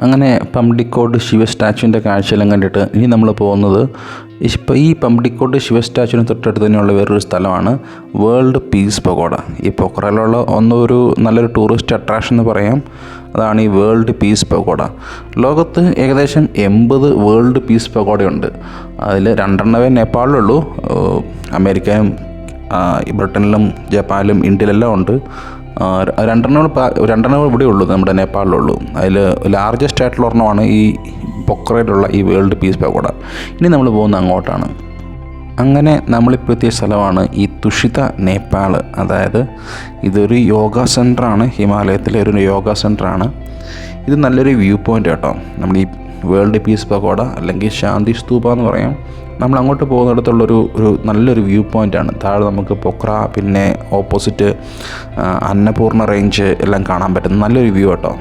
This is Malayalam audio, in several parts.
അങ്ങനെ പമ്പിക്കോട് ശിവ സ്റ്റാച്ചുവിൻ്റെ കാഴ്ചയെല്ലാം കണ്ടിട്ട് ഇനി നമ്മൾ പോകുന്നത് ഇപ്പോൾ ഈ പമ്പിക്കോട് ശിവ സ്റ്റാച്ചുവിന് തൊട്ടടുത്ത് തന്നെയുള്ള വേറൊരു സ്ഥലമാണ് വേൾഡ് പീസ് പഗോഡ. ഈ പൊക്രയിലുള്ള ഒരു നല്ലൊരു ടൂറിസ്റ്റ് അട്രാക്ഷൻ എന്ന് പറയാം. അതാണ് ഈ വേൾഡ് പീസ് പഗോഡ. ലോകത്ത് ഏകദേശം 80 വേൾഡ് പീസ് പഗോഡയുണ്ട്. അതിൽ 2 നേപ്പാളിലുള്ളൂ. അമേരിക്കയിലും ബ്രിട്ടനിലും ജപ്പാനിലും ഇന്ത്യയിലെല്ലാം ഉണ്ട്. 2 ഇവിടെ ഉള്ളൂ, നമ്മുടെ നേപ്പാളിലുള്ളൂ. അതിൽ ലാർജസ്റ്റ് ആയിട്ടുള്ള ഒരെണ്ണമാണ് ഈ പൊക്രയിലുള്ള ഈ വേൾഡ് പീസ് പഗോഡ. ഇനി നമ്മൾ പോകുന്നത് അങ്ങോട്ടാണ്. അങ്ങനെ നമ്മളിപ്പോൾ എത്തിയ സ്ഥലമാണ് ഈ തുഷിത നേപ്പാൾ. അതായത് ഇതൊരു യോഗ സെൻ്ററാണ്, ഹിമാലയത്തിലെ ഒരു യോഗ സെൻ്ററാണ്. ഇത് നല്ലൊരു വ്യൂ പോയിൻ്റ് കേട്ടോ. നമ്മൾ ഈ വേൾഡ് പീസ് പഗോഡ അല്ലെങ്കിൽ ശാന്തി സ്തൂപ എന്ന് പറയാം. നമ്മൾ അങ്ങോട്ട് പോകുന്നിടത്തുള്ളൊരു നല്ലൊരു വ്യൂ പോയിൻ്റാണ്. താഴെ നമുക്ക് പൊക്ര, പിന്നെ ഓപ്പോസിറ്റ് അന്നപൂർണ്ണ റേഞ്ച് എല്ലാം കാണാൻ പറ്റുന്ന നല്ലൊരു വ്യൂ കേട്ടോ.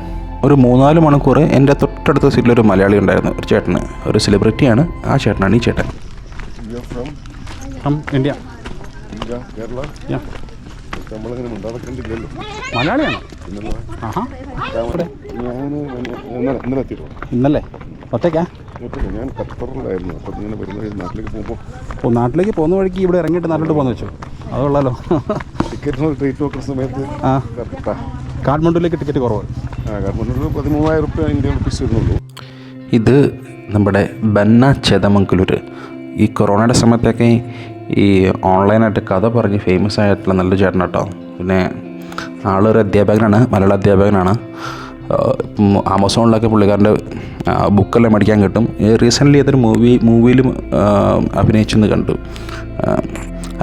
ഒരു 3-4 മണിക്കൂർ എൻ്റെ തൊട്ടടുത്ത സീറ്റിലൊരു മലയാളി ഉണ്ടായിരുന്നു, ഒരു ചേട്ടന്, ഒരു സെലിബ്രിറ്റിയാണ്. ആ ചേട്ടനാണ് ഈ ചേട്ടൻ. ഇന്ത്യ, കേരള. മലയാളിയാണോ? ഇന്നല്ലേ ഒറ്റയ്ക്കാ? ഞാൻ ഖത്തറിലായിരുന്നു. അപ്പോൾ ഇങ്ങനെ വരുന്ന നാട്ടിലേക്ക് പോകുമ്പോൾ നാട്ടിലേക്ക് പോകുന്ന വഴിക്ക് ഇവിടെ ഇറങ്ങിയിട്ട് നാട്ടിലോട്ട് പോകുന്ന വെച്ചു. അതുള്ളല്ലോ. ടിക്കറ്റിന് റേറ്റ് നോക്കുന്ന സമയത്ത് കാഠ്മണ്ഡുവിലേക്ക് ടിക്കറ്റ് കുറവ്. കാഠ്മണ്ഡുവിൽ 13,000 രൂപ ഇന്ത്യൻ റുപ്പീസ് വരുന്നുള്ളൂ. ഇത് നമ്മുടെ ബന്ന ചേതമംഗലൂർ. ഈ കൊറോണയുടെ സമയത്തൊക്കെ ഈ ഓൺലൈനായിട്ട് കഥ പറഞ്ഞ് ഫേമസ് ആയിട്ടുള്ള നല്ല ചേട്ടൻ കേട്ടോ. പിന്നെ ആളൊരു അധ്യാപകനാണ്, മലയാള അധ്യാപകനാണ്. ആമസോണിലൊക്കെ പുള്ളിക്കാരൻ്റെ ബുക്കെല്ലാം മേടിക്കാൻ കിട്ടും. റീസെൻ്റ്ലി അതൊരു മൂവിയിലും അഭിനയിച്ചെന്ന് കണ്ടു.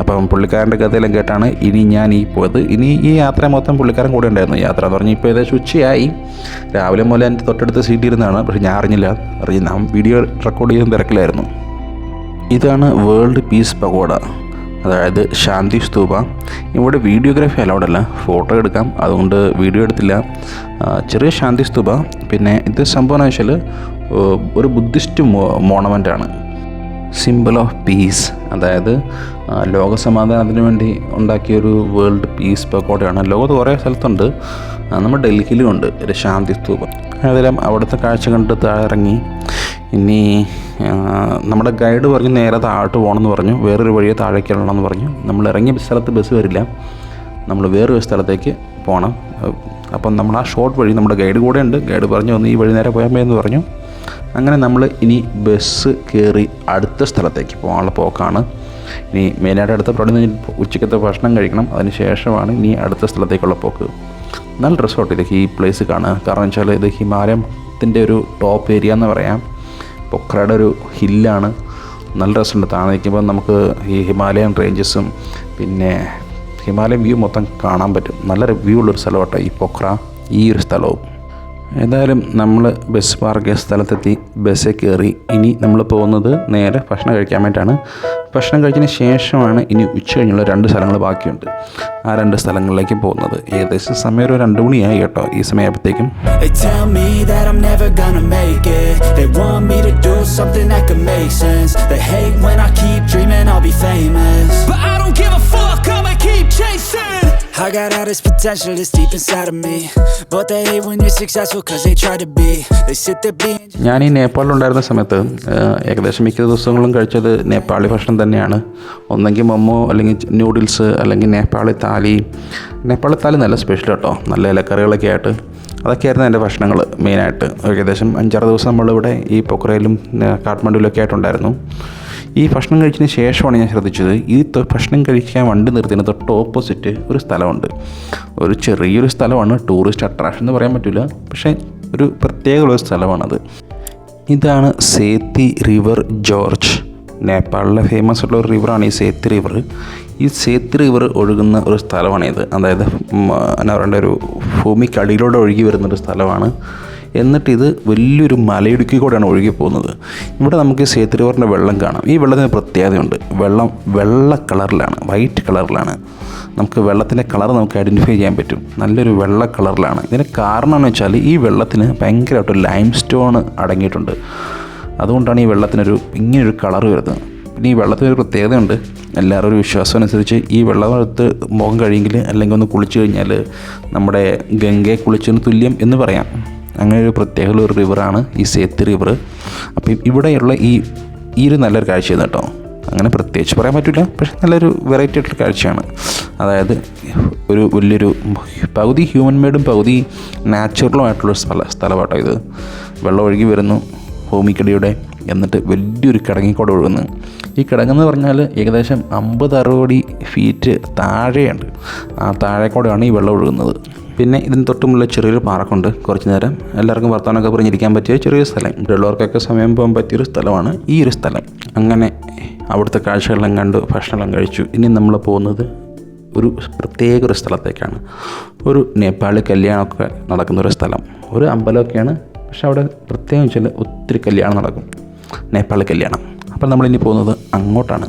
അപ്പം പുള്ളിക്കാരൻ്റെ കഥയെല്ലാം കേട്ടാണ് ഇനി ഞാൻ പോയത്. ഇനി ഈ യാത്ര മൊത്തം പുള്ളിക്കാരൻ കൂടെ ഉണ്ടായിരുന്നു. യാത്ര എന്ന് പറഞ്ഞാൽ ഇപ്പോൾ ഏകദേശം ഉച്ചയായി. രാവിലെ മുതൽ എൻ്റെ തൊട്ടടുത്ത് സീറ്റ് ഇരുന്നാണ്. പക്ഷേ ഞാൻ അറിഞ്ഞില്ല. ഞാൻ വീഡിയോ റെക്കോർഡ് ചെയ്യുന്ന തിരക്കിലായിരുന്നു. ഇതാണ് വേൾഡ് പീസ് പഗോഡ, അതായത് ശാന്തി സ്തൂപ. ഇവിടെ വീഡിയോഗ്രാഫി അലൗഡല്ല, ഫോട്ടോ എടുക്കാം, അതുകൊണ്ട് വീഡിയോ എടുത്തില്ല. ചെറിയ ശാന്തി സ്തൂപ. പിന്നെ ഇത് സംഭവം എന്ന് വെച്ചാൽ ഒരു ബുദ്ധിസ്റ്റ് മോണമെൻ്റാണ്, സിമ്പിൾ ഓഫ് പീസ്. അതായത് ലോകസമാധാനത്തിന് വേണ്ടി ഉണ്ടാക്കിയൊരു വേൾഡ് പീസ് പഗോഡയാണ്. ലോകത്ത് കുറേ സ്ഥലത്തുണ്ട്, നമ്മുടെ ഡൽഹിയിലും ഉണ്ട് ഒരു ശാന്തി സ്തൂപ. ഏതായാലും അവിടുത്തെ കാഴ്ച കണ്ട് താഴെ ഇറങ്ങി. ഇനി നമ്മുടെ ഗൈഡ് പറഞ്ഞു നേരെ താഴോട്ട് പോകണമെന്ന് പറഞ്ഞു. വേറൊരു വഴിയെ താഴേക്ക് ഇറങ്ങണമെന്ന് പറഞ്ഞു. നമ്മൾ ഇറങ്ങിയ സ്ഥലത്ത് ബസ് വരില്ല, നമ്മൾ വേറൊരു സ്ഥലത്തേക്ക് പോകണം. അപ്പം നമ്മൾ ആ ഷോർട്ട് വഴി, നമ്മുടെ ഗൈഡ് കൂടെ ഉണ്ട്, ഗൈഡ് പറഞ്ഞു ഒന്ന് ഈ വഴി നേരെ പോയാൽ മതി എന്ന് പറഞ്ഞു. അങ്ങനെ നമ്മൾ ഇനി ബസ് കയറി അടുത്ത സ്ഥലത്തേക്ക് പോകാനുള്ള പോക്കാണ്. ഇനി മെയിനായിട്ട് അടുത്ത പ്രൊഡക്റ്റ് ഉച്ചക്കത്തെ ഭക്ഷണം കഴിക്കണം. അതിന് ശേഷമാണ് ഇനി അടുത്ത സ്ഥലത്തേക്കുള്ള പോക്ക്. നല്ല റിസോർട്ട് ഇത്, ഈ പ്ലേസ് കാണുക. കാരണം വെച്ചാൽ ഇത് ഹിമാലയത്തിൻ്റെ ഒരു ടോപ്പ് ഏരിയ എന്ന് പറയാം. പൊക്രയുടെ ഒരു ഹില്ലാണ്. നല്ല രസമുണ്ട്. താഴെ നിൽക്കുമ്പോൾ നമുക്ക് ഈ ഹിമാലയൻ റേഞ്ചസും പിന്നെ ഹിമാലയൻ വ്യൂ മൊത്തം കാണാൻ പറ്റും. നല്ല വ്യൂ ഉള്ളൊരു സ്ഥലമാട്ടോ ഈ പൊക്ര, ഈ ഒരു സ്ഥലവും. ഏതായാലും നമ്മൾ ബസ് പാർക്ക് ചെയ്ത സ്ഥലത്തെത്തി, ബസ്സിൽ കയറി. ഇനി നമ്മൾ പോകുന്നത് നേരെ ഭക്ഷണം കഴിക്കാൻ വേണ്ടിയിട്ടാണ്. ഭക്ഷണം കഴിച്ചതിന് ശേഷമാണ് ഇനി ഉച്ച കഴിഞ്ഞുള്ള 2 സ്ഥലങ്ങൾ ബാക്കിയുണ്ട്. ആ 2 സ്ഥലങ്ങളിലേക്ക് പോകുന്നത്. ഏകദേശം സമയം ഒരു 2 മണിയായി കേട്ടോ ഈ സമയമായപ്പോഴത്തേക്കും. I got all this potential that's deep inside of me, but they hate when you're successful cause they try to be. They sit there being. ഞാൻ ഈ നേപ്പാളിലുണ്ടായിരുന്ന സമയത്ത് ഏകദേശം മിക്ക ദിവസങ്ങളും കഴിച്ചത് നേപ്പാളി ഭക്ഷണം തന്നെയാണ്. ഒന്നെങ്കിൽ മൊമോ, അല്ലെങ്കിൽ നൂഡിൽസ്, അല്ലെങ്കിൽ നേപ്പാളി താലി. നേപ്പാളി താലി നല്ല സ്പെഷ്യൽ കേട്ടോ, നല്ല ഇലക്കറികളൊക്കെ ആയിട്ട്. അതൊക്കെയായിരുന്നു എൻ്റെ ഭക്ഷണങ്ങൾ മെയിനായിട്ട്. ഏകദേശം 5-6 ദിവസം നമ്മളിവിടെ ഈ പൊക്രയിലും കാഠ്മണ്ഡുവിലൊക്കെ ആയിട്ടുണ്ടായിരുന്നു. ഈ ഭക്ഷണം കഴിച്ചതിന് ശേഷമാണ് ഞാൻ ശ്രദ്ധിച്ചത്, ഈ ഭക്ഷണം കഴിക്കാൻ വണ്ടി നിർത്തിയതിന് തൊട്ട് ഓപ്പോസിറ്റ് ഒരു സ്ഥലമുണ്ട്. ഒരു ചെറിയൊരു സ്ഥലമാണ്, ടൂറിസ്റ്റ് അട്രാക്ഷൻ എന്ന് പറയാൻ പറ്റില്ല, പക്ഷേ ഒരു പ്രത്യേകമുള്ള സ്ഥലമാണത്. ഇതാണ് സേത്തി റിവർ ജോർജ്. നേപ്പാളിലെ ഫേമസ് ഉള്ള ഒരു റിവറാണ് ഈ സേത്തി റിവർ. ഈ സേത്തി റിവർ ഒഴുകുന്ന ഒരു സ്ഥലമാണിത്. അതായത് എന്നാ പറയേണ്ട, ഒരു ഭൂമിക്കടിയിലൂടെ ഒഴുകി വരുന്നൊരു സ്ഥലമാണ്. എന്നിട്ടിത് വലിയൊരു മലയിടുക്കി കൂടെയാണ് ഒഴുകി പോകുന്നത്. ഇവിടെ നമുക്ക് സേത്തി റിവറിൻ്റെ വെള്ളം കാണാം. ഈ വെള്ളത്തിന് പ്രത്യേകതയുണ്ട്. വെള്ള കളറിലാണ്, വൈറ്റ് കളറിലാണ്. നമുക്ക് വെള്ളത്തിൻ്റെ കളർ നമുക്ക് ഐഡൻറ്റിഫൈ ചെയ്യാൻ പറ്റും. നല്ലൊരു വെള്ള കളറിലാണ്. ഇതിന് കാരണം എന്ന് വെച്ചാൽ ഈ വെള്ളത്തിന് ഭയങ്കരമായിട്ട് ലൈം സ്റ്റോൺ അടങ്ങിയിട്ടുണ്ട്. അതുകൊണ്ടാണ് ഈ വെള്ളത്തിനൊരു ഇങ്ങനൊരു കളർ വരുന്നത്. പിന്നെ ഈ വെള്ളത്തിനൊരു പ്രത്യേകതയുണ്ട്. എല്ലാവരും ഒരു വിശ്വാസം അനുസരിച്ച് ഈ വെള്ളമെടുത്ത് മുഖം കഴിയെങ്കിൽ അല്ലെങ്കിൽ ഒന്ന് കുളിച്ചു കഴിഞ്ഞാൽ നമ്മുടെ ഗംഗയെ കുളിച്ചതിന് തുല്യം എന്ന് പറയാം. അങ്ങനെ ഒരു പ്രത്യേക ഒരു റിവറാണ് ഈ സേത്ത് റിവർ. അപ്പം ഇവിടെയുള്ള ഈ ഒരു നല്ലൊരു കാഴ്ചയാണ് കേട്ടോ. അങ്ങനെ പ്രത്യേകിച്ച് പറയാൻ പറ്റില്ല, പക്ഷെ നല്ലൊരു വെറൈറ്റി ആയിട്ടുള്ള കാഴ്ചയാണ്. അതായത് ഒരു വലിയൊരു പകുതി ഹ്യൂമൻ മെയ്ഡും പകുതി നാച്ചുറലുമായിട്ടുള്ളൊരു സ്ഥലമാട്ടോ ഇത്. വെള്ളം ഒഴുകി വരുന്നു ഭൂമിക്കടിയുടെ, എന്നിട്ട് വലിയൊരു കിടങ്ങിക്കൂടെ ഒഴുകുന്നു. ഈ കിടങ്ങെന്ന് പറഞ്ഞാൽ ഏകദേശം 50-60 ഫീറ്റ് താഴെയുണ്ട്. ആ താഴെക്കൂടെയാണ് ഈ വെള്ളം ഒഴുകുന്നത്. പിന്നെ ഇതിന് തൊട്ടുമുള്ള ചെറിയൊരു പാർക്കുണ്ട്. കുറച്ച് നേരം എല്ലാവർക്കും വർത്തമാനമൊക്കെ പറഞ്ഞിരിക്കാൻ പറ്റിയ ചെറിയൊരു സ്ഥലം, ഇവിടെയുള്ളവർക്കൊക്കെ സമയം പോകാൻ പറ്റിയൊരു സ്ഥലമാണ് ഈ ഒരു സ്ഥലം. അങ്ങനെ അവിടുത്തെ കാഴ്ചകളെല്ലാം കണ്ട് ഭക്ഷണമെല്ലാം കഴിച്ചു. ഇനി നമ്മൾ പോകുന്നത് ഒരു പ്രത്യേക ഒരു സ്ഥലത്തേക്കാണ്. ഒരു നേപ്പാളി കല്യാണമൊക്കെ നടക്കുന്നൊരു സ്ഥലം, ഒരു അമ്പലമൊക്കെയാണ്. പക്ഷെ അവിടെ പ്രത്യേകം വെച്ചാൽ ഒത്തിരി കല്യാണം നടക്കും, നേപ്പാളി കല്യാണം. അപ്പോൾ നമ്മളിനി പോകുന്നത് അങ്ങോട്ടാണ്.